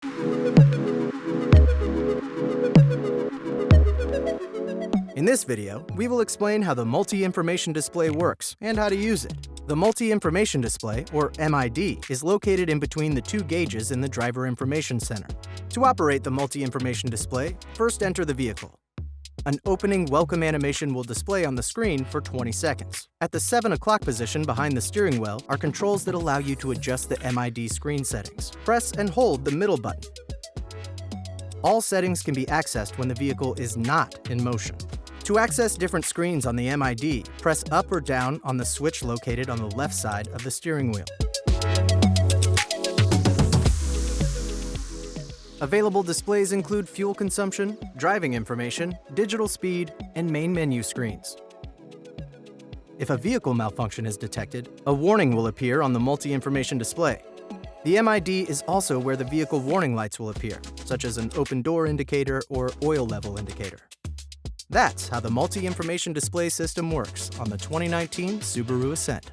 In this video, we will explain how the multi-information display works and how to use it. The multi-information display, or MID, is located in between the two gauges in the driver information center. To operate the multi-information display, first enter the vehicle. An opening welcome animation will display on the screen for 20 seconds. At the 7 o'clock position behind the steering wheel are controls that allow you to adjust the MID screen settings. Press and hold the middle button. All settings can be accessed when the vehicle is not in motion. To access different screens on the MID, press up or down on the switch located on the left side of the steering wheel. Available displays include fuel consumption, driving information, digital speed, and main menu screens. If a vehicle malfunction is detected, a warning will appear on the multi-information display. The MID is also where the vehicle warning lights will appear, such as an open door indicator or oil level indicator. That's how the multi-information display system works on the 2019 Subaru Ascent.